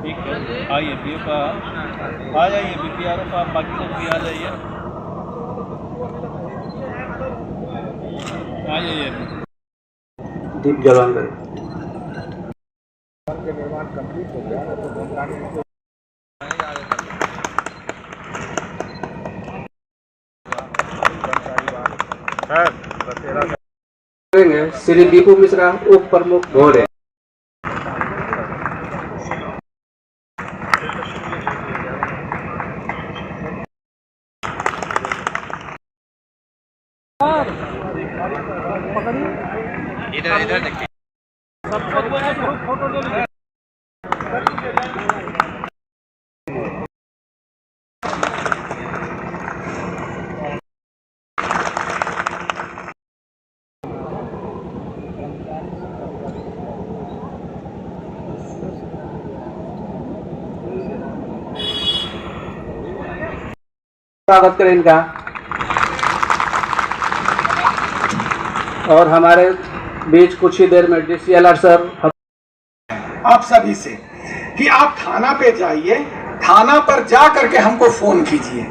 ठीक है, आइए बीओ का आ जाइए, बीपीआरओ का बाकी लोग भी आ जाइए, आ जाइए। दीप जलाएंगे। निर्माण कंप्लीट हो गया तो श्री दीपू मिश्रा उप प्रमुख भोरे। इधर इधर देखिए, स्वागत करें इनका। और हमारे बीच कुछ ही देर में डीसीएलआर सर आप सभी से कि आप थाना पे जाइए, थाना पर जा करके हमको फोन कीजिए।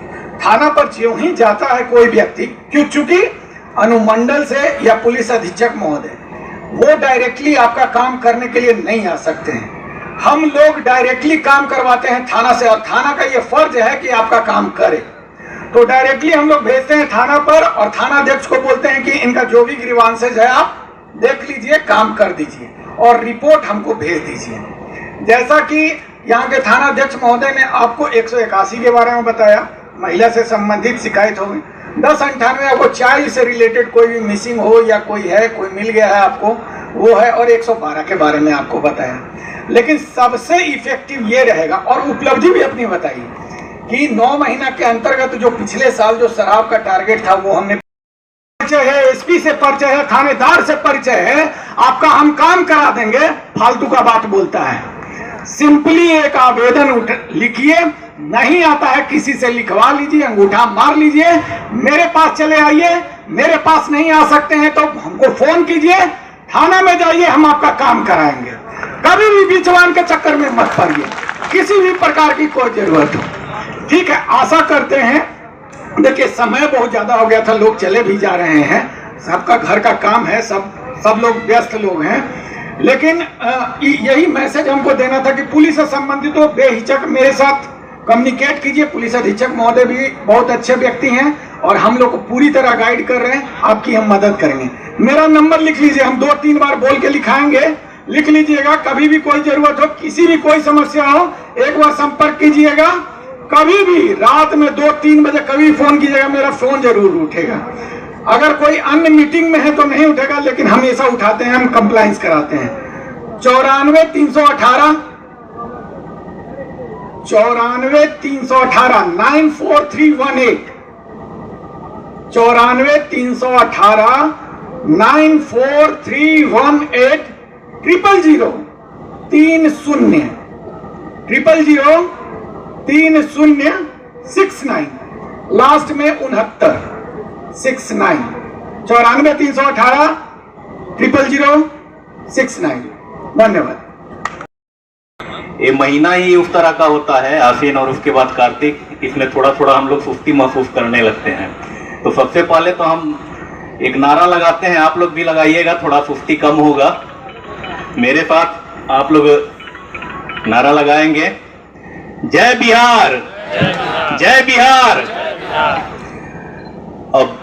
थाना पर ज्यों ही जाता है कोई व्यक्ति, चूंकि अनुमंडल से या पुलिस अधीक्षक महोदय वो डायरेक्टली आपका काम करने के लिए नहीं आ सकते हैं। हम लोग डायरेक्टली काम करवाते हैं थाना से, और थाना का ये फर्ज है कि आपका काम करे। तो डायरेक्टली हम लोग भेजते हैं थाना पर, और थाना अध्यक्ष को बोलते हैं कि इनका जो भी ग्रीवांसेस है आप देख लीजिए, काम कर दीजिए और रिपोर्ट हमको भेज दीजिए। जैसा कि यहाँ के थाना अध्यक्ष महोदय ने आपको 181 के बारे में बताया, महिला से संबंधित शिकायत हो गई। 1098 वो चाइल्ड से रिलेटेड कोई भी मिसिंग हो या कोई है, कोई मिल गया है आपको, वो है, और 112 के बारे में आपको बताया। लेकिन सबसे इफेक्टिव ये रहेगा, और उपलब्धि भी अपनी बताई कि 9 महीना के अंतर्गत जो पिछले साल जो शराब का टारगेट था वो हमने, परिचय है, एसपी से परिचय है, थानेदार से परिचय है, आपका हम काम करा देंगे। फालतू का बात बोलता है। सिंपली एक आवेदन लिखिए, नहीं आता है किसी से लिखवा लीजिए, अंगूठा मार लीजिए, मेरे पास चले आइए। मेरे पास नहीं आ सकते हैं तो हमको फोन कीजिए, थाना में जाइए, हम आपका काम कराएंगे। कभी भी बीचवान के चक्कर में मत पड़िए, किसी भी प्रकार की कोई जरूरत हो। ठीक है, आशा करते हैं। देखिए समय बहुत ज्यादा हो गया था, लोग चले भी जा रहे हैं, सबका घर का काम है, सब लोग व्यस्त लोग हैं। लेकिन यही मैसेज हमको देना था कि पुलिस से संबंधित हो बेहिचक मेरे साथ कम्युनिकेट कीजिए। पुलिस अधीक्षक महोदय भी बहुत अच्छे व्यक्ति हैं और हम लोग को पूरी तरह गाइड कर रहे हैं, आपकी हम मदद करेंगे। मेरा नंबर लिख लीजिए, हम 2-3 बार बोल के लिखाएंगे, लिख लीजिएगा। कभी भी कोई जरूरत हो, किसी भी कोई समस्या हो, एक बार संपर्क कीजिएगा। कभी भी रात में 2-3 बजे कभी फोन कीजिएगा, मेरा फोन जरूर उठेगा। अगर कोई अन्य मीटिंग में है तो नहीं उठेगा, लेकिन हमेशा उठाते हैं, हम कंप्लाइंस कराते हैं। 94-318 94-318 94318 94-318 94318 000 3069 लास्ट में 69 69 94-318 000 69। धन्यवाद। ये महीना ही उस तरह का होता है, आसीन और उसके बाद कार्तिक, इसमें थोड़ा थोड़ा हम लोग सुस्ती महसूस करने लगते हैं। तो सबसे पहले तो हम एक नारा लगाते हैं, आप लोग भी लगाइएगा, थोड़ा सुस्ती कम होगा। मेरे साथ आप लोग नारा लगाएंगे, जय बिहार, जय बिहार। अब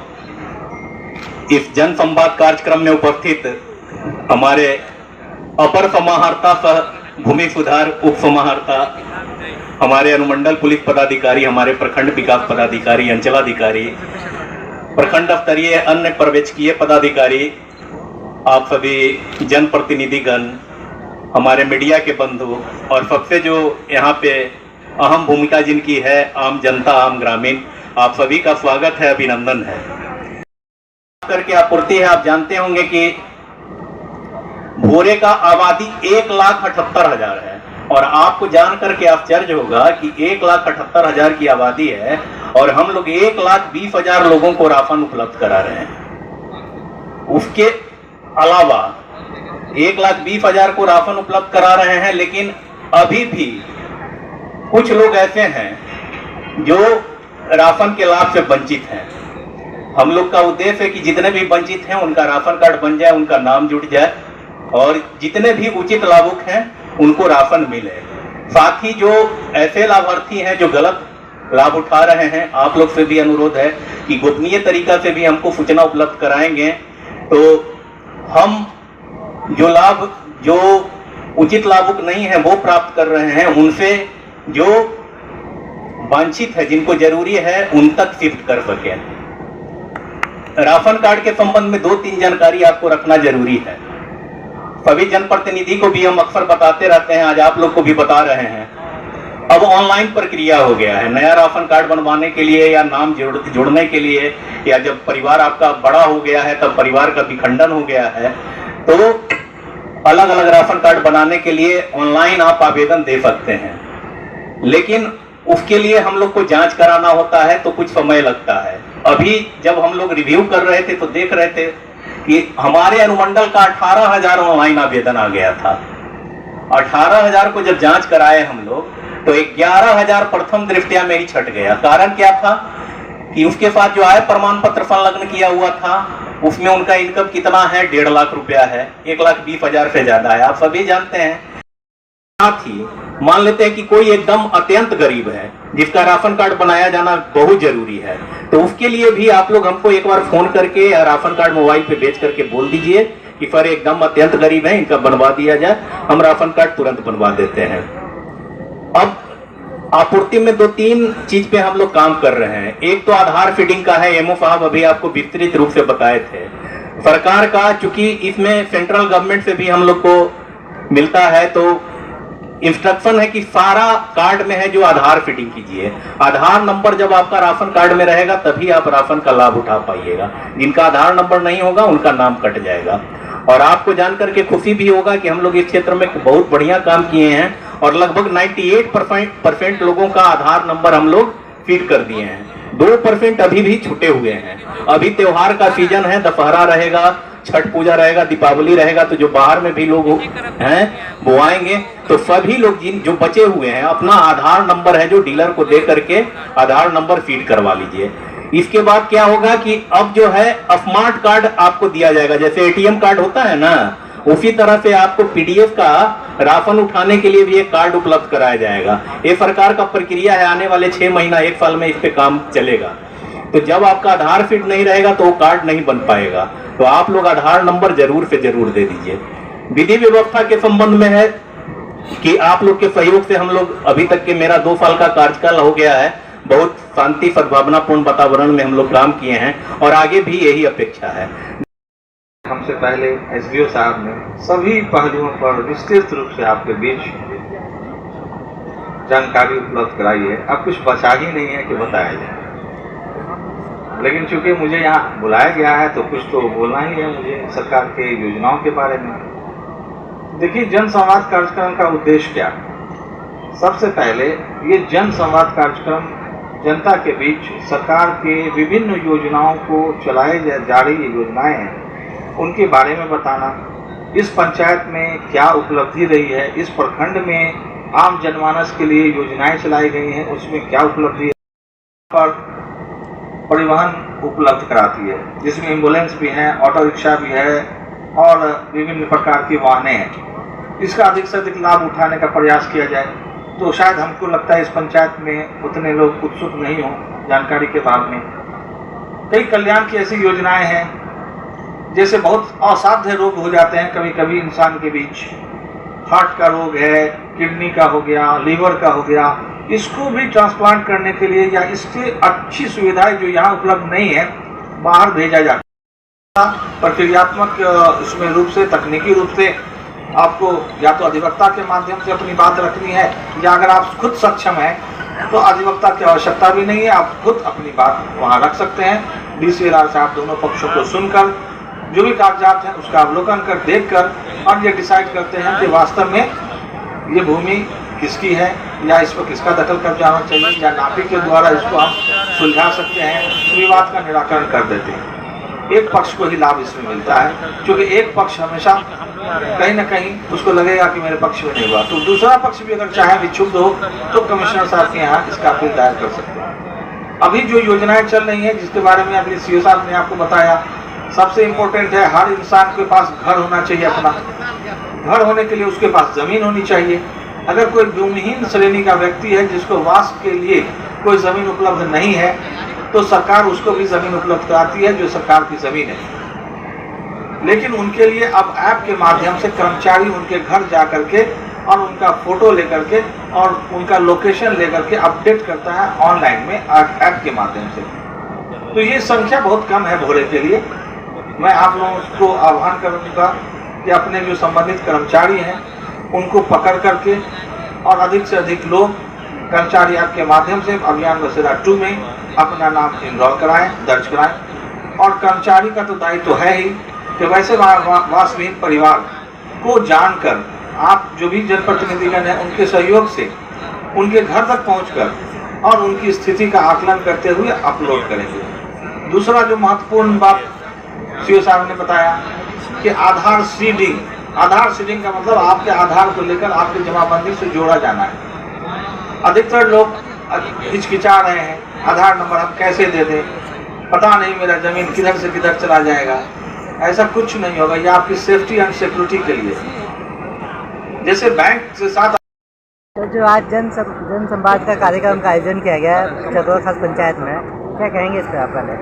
इस जन संवाद कार्यक्रम में उपस्थित हमारे अपर समाहर्ता सह भूमि सुधार उप समाहर्ता, हमारे अनुमंडल पुलिस पदाधिकारी, हमारे प्रखंड विकास पदाधिकारी, अंचलाधिकारी, प्रखंड स्तरीय अन्य पर्यवेक्षकीय पदाधिकारी, आप सभी जनप्रतिनिधिगण, हमारे मीडिया के बंधु, और सबसे जो यहाँ पे अहम भूमिका जिनकी है, आम जनता, आम ग्रामीण, आप सभी का स्वागत है, अभिनंदन है। करके आपूर्ति है, आप जानते होंगे कि भोरे का आबादी 1,78,000 है, और आपको जान करके आश्चर्य होगा कि 1,78,000 की आबादी है और हम लोग 1,20,000 लोगों को राशन उपलब्ध करा रहे हैं। उसके अलावा 1,20,000 को राशन उपलब्ध करा रहे हैं, लेकिन अभी भी कुछ लोग ऐसे हैं जो राशन के लाभ से वंचित हैं। हम लोग का उद्देश्य है कि जितने भी वंचित हैं उनका राशन कार्ड बन जाए, उनका नाम जुड़ जाए और जितने भी उचित लाभुक हैं उनको राशन मिले। साथ ही जो ऐसे लाभार्थी हैं जो गलत लाभ उठा रहे हैं, आप लोग से भी अनुरोध है कि गोपनीय तरीका से भी हमको सूचना उपलब्ध कराएंगे तो हम जो उचित लाभुक नहीं है वो प्राप्त कर रहे हैं, उनसे जो वांछित है, जिनको जरूरी है, उन तक शिफ्ट कर सके। राशन कार्ड के संबंध में 2-3 जानकारी आपको रखना जरूरी है। सभी जनप्रतिनिधि को भी हम अक्सर बताते रहते हैं, आज आप लोग को भी बता रहे हैं। अब ऑनलाइन प्रक्रिया हो गया है। नया राशन कार्ड बनवाने के लिए या नाम जोड़ने के लिए, या जब परिवार आपका बड़ा हो गया है तब परिवार का विखंडन हो गया है, तो अलग अलग राशन कार्ड बनाने के लिए ऑनलाइन आप आवेदन दे सकते हैं। लेकिन उसके लिए हम लोग को जांच कराना होता है तो कुछ समय लगता है। अभी जब हम लोग रिव्यू कर रहे थे तो देख रहे थे कि हमारे अनुमंडल का 18,000 ऑनलाइन आवेदन आ गया था। 18,000 को जब जांच कराए हम लोग तो 11,000 प्रथम दृष्टया में ही छट गया। कारण क्या था कि उसके साथ जो आय प्रमाण पत्र संलग्न किया हुआ था उसमें उनका इनकम कितना है, 1.5 लाख रुपया है, 1,20,000 से ज्यादा है। आप सभी जानते हैं। साथ ही मान लेते हैं कि कोई एकदम अत्यंत गरीब है जिसका राशन कार्ड बनाया जाना बहुत जरूरी है, तो उसके लिए भी आप लोग हमको एक बार फोन करके या राशन कार्ड मोबाइल पे भेज करके बोल दीजिए कि सर एकदम अत्यंत गरीब है, इनका बनवा दिया जाए, हम राशन कार्ड तुरंत बनवा देते हैं। अब आपूर्ति में 2-3 चीज पे हम लोग काम कर रहे हैं। एक तो आधार फीडिंग का है, एमओ साहब अभी आपको विस्तृत रूप से बताए थे। सरकार का चूंकि इसमें सेंट्रल गवर्नमेंट से भी हम लोग को मिलता है तो इंस्ट्रक्शन है कि सारा कार्ड में है जो आधार फिटिंग कीजिए। आधार नंबर जब आपका राशन कार्ड में रहेगा तभी आप राशन का लाभ उठा पाइएगा। जिनका आधार नंबर नहीं होगा उनका नाम कट जाएगा। और आपको जानकर के खुशी भी होगा कि हम लोग इस क्षेत्र में बहुत बढ़िया काम किए हैं और लगभग 98% लोगों का आधार नंबर हम लोग फीड कर दिए हैं। 2% अभी भी छूटे हुए हैं। अभी त्योहार का सीजन है, दशहरा रहेगा, छठ पूजा रहेगा, दीपावली रहेगा, तो जो बाहर में भी लोग हैं वो आएंगे। तो सभी लोग जो बचे हुए हैं अपना आधार नंबर है जो डीलर को दे करके आधार नंबर फीड करवा लीजिए। इसके बाद क्या होगा कि अब जो है स्मार्ट कार्ड आपको दिया जाएगा। जैसे एटीएम कार्ड होता है ना, उसी तरह से आपको पीडीएफ का राशन उठाने के लिए भी एक कार्ड उपलब्ध कराया जाएगा। ये सरकार का प्रक्रिया है, आने वाले 6 महीना 1 साल में इस पे काम चलेगा। तो जब आपका आधार फीड नहीं रहेगा तो वो कार्ड नहीं बन पाएगा। तो आप लोग आधार नंबर जरूर से जरूर दे दीजिए। विधि व्यवस्था के संबंध में है कि आप लोग के सहयोग से हम लोग अभी तक के मेरा 2 साल का कार्यकाल हो गया है, बहुत शांति सद्भावनापूर्ण वातावरण में हम लोग काम किए हैं और आगे भी यही अपेक्षा है। हमसे पहले एसडीओ साहब ने सभी पहलुओं पर विस्तृत रूप से आपके बीच जानकारी उपलब्ध कराई है। अब कुछ बचा ही नहीं है कि बताया जाए, लेकिन चूंकि मुझे यहाँ बुलाया गया है तो कुछ तो बोलना ही है मुझे सरकार के योजनाओं के बारे में। देखिए, जन संवाद कार्यक्रम का उद्देश्य क्या है? सबसे पहले ये जन संवाद कार्यक्रम जनता के बीच सरकार के विभिन्न योजनाओं को चलाए जा रही योजनाएं हैं उनके बारे में बताना, इस पंचायत में क्या उपलब्धि रही है, इस प्रखंड में आम जनमानस के लिए योजनाएं चलाई गई हैं उसमें क्या उपलब्धि है, पर परिवहन उपलब्ध कराती है जिसमें एम्बुलेंस भी है, ऑटो रिक्शा भी है और विभिन्न प्रकार की वाहनें हैं। इसका अधिक से अधिक लाभ उठाने का प्रयास किया जाए। तो शायद हमको लगता है इस पंचायत में उतने लोग उत्सुक नहीं हों जानकारी के अभाव में। कई कल्याण की ऐसी योजनाएं हैं, जैसे बहुत असाध्य रोग हो जाते हैं कभी कभी इंसान के बीच, हार्ट का रोग है, किडनी का हो गया, लीवर का हो गया, इसको भी ट्रांसप्लांट करने के लिए या इससे अच्छी सुविधाएं जो यहाँ उपलब्ध नहीं है बाहर भेजा जाता है। प्रक्रियात्मक इसमें रूप से, तकनीकी रूप से आपको या तो अधिवक्ता के माध्यम से अपनी बात रखनी है, या अगर आप खुद सक्षम हैं तो अधिवक्ता की आवश्यकता भी नहीं है, आप खुद अपनी बात वहाँ रख सकते हैं। डीसीएलआर से आप दोनों पक्षों को सुनकर जो भी कागजात हैं उसका अवलोकन कर देखकर और ये डिसाइड करते हैं कि वास्तव में ये भूमि किसकी है या इस पर किसका दखल कब्जा होना चाहिए, या नापी के द्वारा इसको हम सुलझा सकते हैं, विवाद का निराकरण कर देते हैं। एक पक्ष को ही लाभ इसमें मिलता है, क्योंकि एक पक्ष हमेशा कहीं ना कहीं उसको लगेगा कि मेरे पक्ष में नहीं हुआ, तो दूसरा पक्ष भी अगर चाहे विक्षुब्ध हो तो कमिश्नर साहब के यहाँ इसका अपील दायर कर सकते हैं। अभी जो योजनाएं चल रही हैं जिसके बारे में अभी सीओ साहब ने आपको बताया, सबसे इम्पोर्टेंट है हर इंसान के पास घर होना चाहिए। अपना घर होने के लिए उसके पास जमीन होनी चाहिए। अगर कोई भूमिहीन श्रेणी का व्यक्ति है जिसको वास के लिए कोई जमीन उपलब्ध नहीं है, तो सरकार उसको भी जमीन उपलब्ध कराती है जो सरकार की जमीन है। लेकिन उनके लिए अब ऐप के माध्यम से कर्मचारी उनके घर जा करके और उनका फोटो लेकर के और उनका लोकेशन लेकर के अपडेट करता है ऑनलाइन में ऐप के माध्यम से। तो ये संख्या बहुत कम है भोरे के लिए। मैं आप लोगों को आह्वान करूंगा कि अपने जो संबंधित कर्मचारी हैं उनको पकड़ करके और अधिक से अधिक लोग कर्मचारी ऐप के माध्यम से अभियान बसेरा 2 में अपना नाम इनरोल कराएं, दर्ज कराएं। और कर्मचारी का तो दायित्व है ही कि वैसे वासविहीन परिवार को जानकर आप जो भी जनप्रतिनिधिगण हैं उनके सहयोग से उनके घर तक पहुंचकर और उनकी स्थिति का आकलन करते हुए अपलोड करेंगे। दूसरा जो महत्वपूर्ण बात सीओ साहब ने बताया कि आधार सीडिंग का मतलब आपके आधार को लेकर आपकी जमाबंदी से जोड़ा जाना है। अधिकतर लोग हिचकिचा रहे हैं, आधार नंबर हम कैसे दे दें, पता नहीं मेरा जमीन किधर से किधर चला जाएगा। ऐसा कुछ नहीं होगा, यह आपकी सेफ्टी एंड सिक्योरिटी के लिए। जैसे बैंक के साथ तो जो आज जन संवाद का कार्यक्रम का आयोजन किया गया है चतुरा खास पंचायत में, क्या कहेंगे इस पर आप पहले?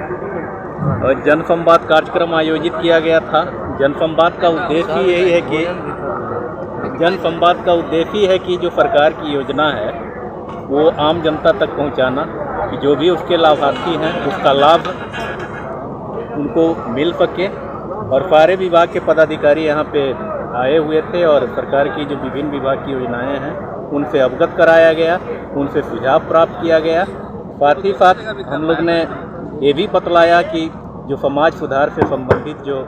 जन संवाद कार्यक्रम आयोजित किया गया था। जन संवाद का उद्देश्य यही है कि जो सरकार की योजना है वो आम जनता तक पहुंचाना, कि जो भी उसके लाभार्थी हैं उसका लाभ उनको मिल सके। और सारे विभाग के पदाधिकारी यहाँ पे आए हुए थे और सरकार की जो विभिन्न विभाग की योजनाएं हैं उनसे अवगत कराया गया, उनसे सुझाव प्राप्त किया गया। साथ ही साथ हम लोग ने ये भी बतलाया कि जो समाज सुधार से संबंधित जो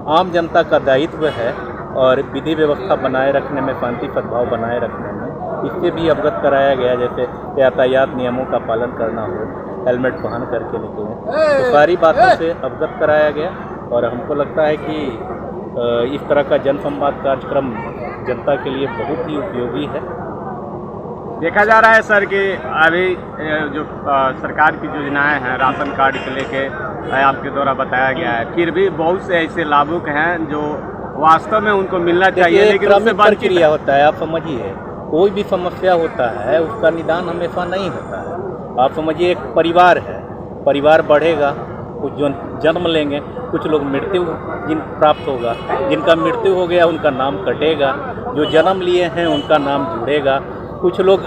आम जनता का दायित्व है और विधि व्यवस्था बनाए रखने में, शांति सद्भाव बनाए रखने में, इससे भी अवगत कराया गया। जैसे यातायात नियमों का पालन करना हो, हेलमेट पहन करके निकलें, तो सारी बातों से अवगत कराया गया। और हमको लगता है कि इस तरह का जन संवाद कार्यक्रम जनता के लिए बहुत ही उपयोगी है। देखा जा रहा है सर कि अभी जो सरकार की योजनाएं हैं राशन कार्ड को लेके आपके द्वारा बताया गया है, फिर भी बहुत से ऐसे लाभुक हैं जो वास्तव में उनको मिलना चाहिए, लेकिन उससे प्रक्रिया होता है। आप समझिए, कोई भी समस्या होता है उसका निदान हमेशा नहीं होता है। आप समझिए, एक परिवार है, परिवार बढ़ेगा, कुछ जो जन्म लेंगे, कुछ लोग मृत्यु प्राप्त होगा, जिनका मृत्यु हो गया उनका नाम कटेगा, जो जन्म लिए हैं उनका नाम जुड़ेगा। कुछ लोग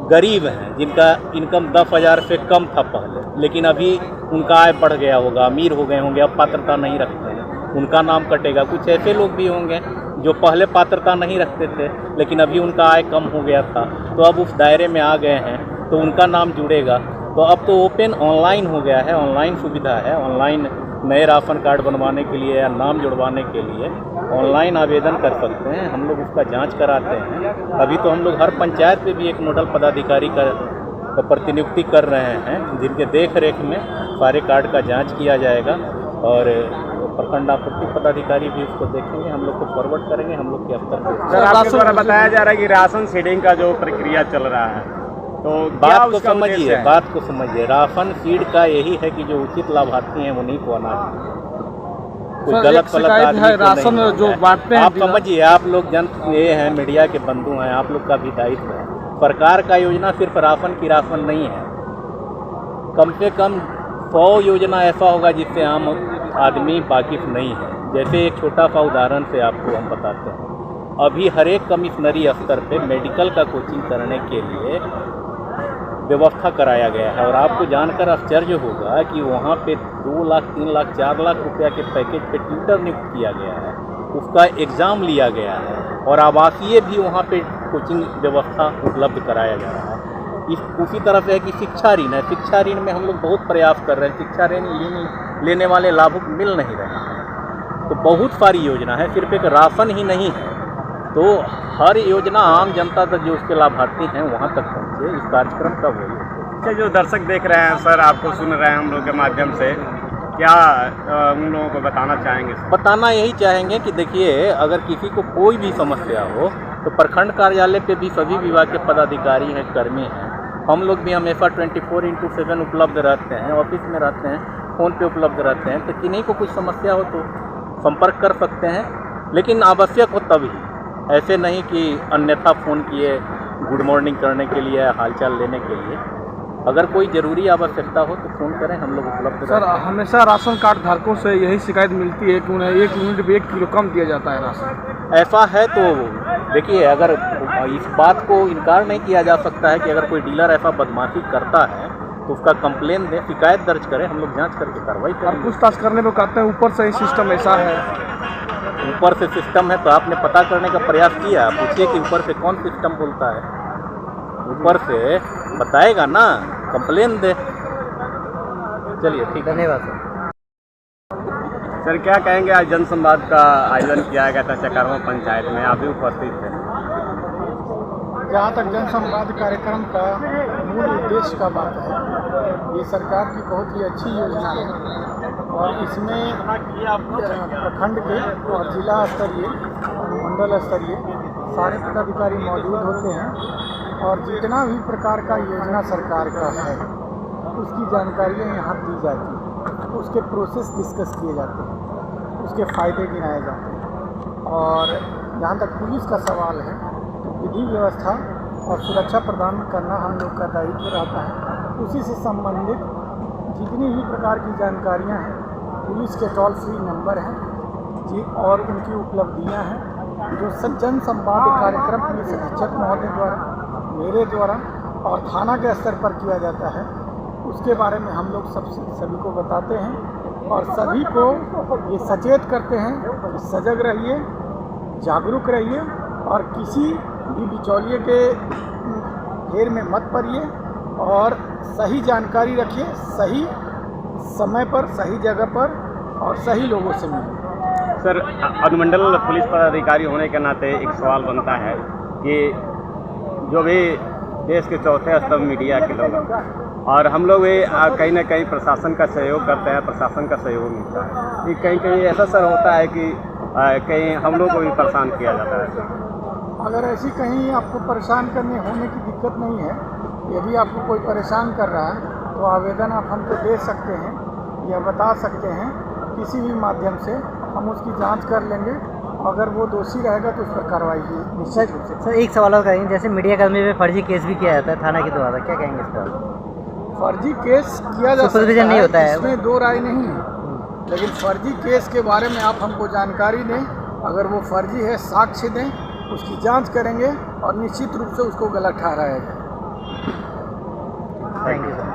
गरीब हैं जिनका इनकम 10,000 से कम था पहले, लेकिन अभी उनका आय बढ़ गया होगा, अमीर हो गए होंगे, अब पात्रता नहीं रखते हैं, उनका नाम कटेगा। कुछ ऐसे लोग भी होंगे जो पहले पात्रता नहीं रखते थे लेकिन अभी उनका आय कम हो गया था, तो अब उस दायरे में आ गए हैं, तो उनका नाम जुड़ेगा। तो अब तो ओपन ऑनलाइन हो गया है, ऑनलाइन सुविधा है। ऑनलाइन नए राशन कार्ड बनवाने के लिए या नाम जुड़वाने के लिए ऑनलाइन आवेदन कर सकते हैं। हम लोग उसका जांच कराते हैं। अभी तो हम लोग हर पंचायत पे भी एक नोडल पदाधिकारी का प्रतिनियुक्ति कर रहे हैं, जिनके देख रेख में सारे कार्ड का जांच किया जाएगा और प्रखंड आपूर्ति पदाधिकारी भी उसको देखेंगे, हम लोग को फॉरवर्ड करेंगे, हम लोग के स्तर पर। सर, आपके द्वारा बताया जा रहा है कि राशन सीडिंग का जो प्रक्रिया चल रहा है, तो बात को समझिए। राशन सीड का यही है कि जो उचित लाभार्थी हैं उन्हीं को आना है, कोई गलत है राशन जो बांटते हैं। आप समझिए, आप लोग ये हैं, मीडिया के बंधु हैं, आप लोग का भी दायित्व है। सरकार का योजना सिर्फ राशन की राशन नहीं है, कम से कम 100 योजना ऐसा होगा जिससे आम आदमी वाकिफ नहीं है। जैसे एक छोटा सा उदाहरण से आपको हम बताते हैं, अभी हर एक कमिश्नरी स्तर पे मेडिकल का कोचिंग करने के लिए व्यवस्था कराया गया है। और आपको जानकर आश्चर्य होगा कि वहाँ पे 2 लाख, 3 लाख, 4 लाख रुपया के पैकेज पे ट्यूटर नियुक्त किया गया है, उसका एग्ज़ाम लिया गया है और आवासीय भी वहाँ पे कोचिंग व्यवस्था उपलब्ध कराया जा रहा है। उसी तरह से है कि शिक्षा ऋण है, शिक्षा ऋण में हम लोग बहुत प्रयास कर रहे हैं, शिक्षा ऋण लेने वाले लाभुक मिल नहीं रहे हैं। तो बहुत सारी योजना है, सिर्फ एक राशन ही नहीं है। तो हर योजना आम जनता तक जो उसके लाभार्थी हैं वहाँ तक पहुँचे, इस कार्यक्रम का वही है। अच्छा, जो दर्शक देख रहे हैं सर, आपको सुन रहे हैं हम लोग के माध्यम से क्या उन लोगों को बताना चाहेंगे? बताना यही चाहेंगे कि देखिए, अगर किसी को कोई भी समस्या हो तो प्रखंड कार्यालय पे भी सभी विभाग के पदाधिकारी हैं, कर्मी हैं। हम लोग भी हमेशा 24/7 उपलब्ध रहते हैं, ऑफिस में रहते हैं, फ़ोन पे उपलब्ध रहते हैं। तो किन्हीं को कुछ समस्या हो तो संपर्क कर सकते हैं, लेकिन आवश्यक हो तभी, ऐसे नहीं कि अन्यथा फ़ोन किए गुड मॉर्निंग करने के लिए, हालचाल लेने के लिए। अगर कोई ज़रूरी आवश्यकता हो तो फ़ोन करें, हम लोग उपलब्ध सर, हमेशा राशन कार्ड धारकों से यही शिकायत मिलती है कि उन्हें 1 यूनिट पे 1 किलो कम दिया जाता है राशन। ऐसा है तो देखिए, अगर इस बात को इनकार नहीं किया जा सकता है कि अगर कोई डीलर ऐसा बदमाशी करता है तो उसका कंप्लेन दें, शिकायत दर्ज करें, हम लोग जांच करके कार्रवाई और करेंगे। पूछताछ करने पे कहते हैं ऊपर से ही सिस्टम ऐसा है। ऊपर से सिस्टम है तो आपने पता करने का प्रयास किया? पूछिए कि ऊपर से कौन सिस्टम बोलता है। ऊपर से बताएगा ना, कंप्लेन दे। चलिए, ठीक है, धन्यवाद सर। सर, क्या कहेंगे, आज जनसंवाद का आयोजन किया गया था चकरवा पंचायत में, आप भी उपस्थित थे। जहाँ तक जनसंवाद कार्यक्रम का मूल उद्देश्य का बात है, ये सरकार की बहुत ही अच्छी योजना है और इसमें प्रखंड के और जिला स्तरीय, मंडल स्तरीय सारे पदाधिकारी मौजूद होते हैं और जितना भी प्रकार का योजना सरकार का है उसकी जानकारियाँ यहाँ दी जाती हैं, उसके प्रोसेस डिस्कस किए जाते हैं, उसके फ़ायदे गिनाए जाते हैं। और जहाँ तक पुलिस का सवाल है, विधि व्यवस्था और सुरक्षा प्रदान करना हम लोग का दायित्व रहता है। उसी से संबंधित जितनी भी प्रकार की जानकारियाँ हैं, पुलिस के टोल फ्री नंबर हैं जी और उनकी उपलब्धियाँ हैं जो जन संवाद कार्यक्रम पुलिस अधीक्षक महोदय द्वारा, मेरे द्वारा और थाना के स्तर पर किया जाता है, उसके बारे में हम लोग सभी को बताते हैं और सभी को ये सचेत करते हैं कि सजग रहिए, जागरूक रहिए और किसी भी बिचौलिए के घेर में मत पड़िए और सही जानकारी रखिए, सही समय पर, सही जगह पर और सही लोगों से मिलिए। सर, अनुमंडल पुलिस पदाधिकारी होने के नाते एक सवाल बनता है कि जो भी देश के चौथे स्तंभ मीडिया के लोग और हम लोग ये कहीं ना कहीं प्रशासन का सहयोग करते हैं, प्रशासन का सहयोग मिलता है। ये कहीं कहीं ऐसा सर होता है कि कहीं हम लोग को भी परेशान किया जाता है। अगर ऐसी कहीं आपको परेशान करने होने की दिक्कत नहीं है, यदि आपको कोई परेशान कर रहा है तो आवेदन आप हमको दे सकते हैं या बता सकते हैं, किसी भी माध्यम से हम उसकी जांच कर लेंगे। अगर वो दोषी रहेगा तो उस पर कार्रवाई की निश्चित रूप से। सर, एक सवाल और करेंगे, जैसे मीडिया कर्मी पे फर्जी केस भी किया जाता है थाना के द्वारा, क्या कहेंगे इस पर? फर्जी केस किया जा सुपरविजन नहीं होता है, इसमें दो राय नहीं है, लेकिन फर्जी केस के बारे में आप हमको जानकारी दें। अगर वो फर्जी है, साक्ष्य दें, उसकी जांच करेंगे और निश्चित रूप से उसको गलत ठहराएगा। Thank you sir.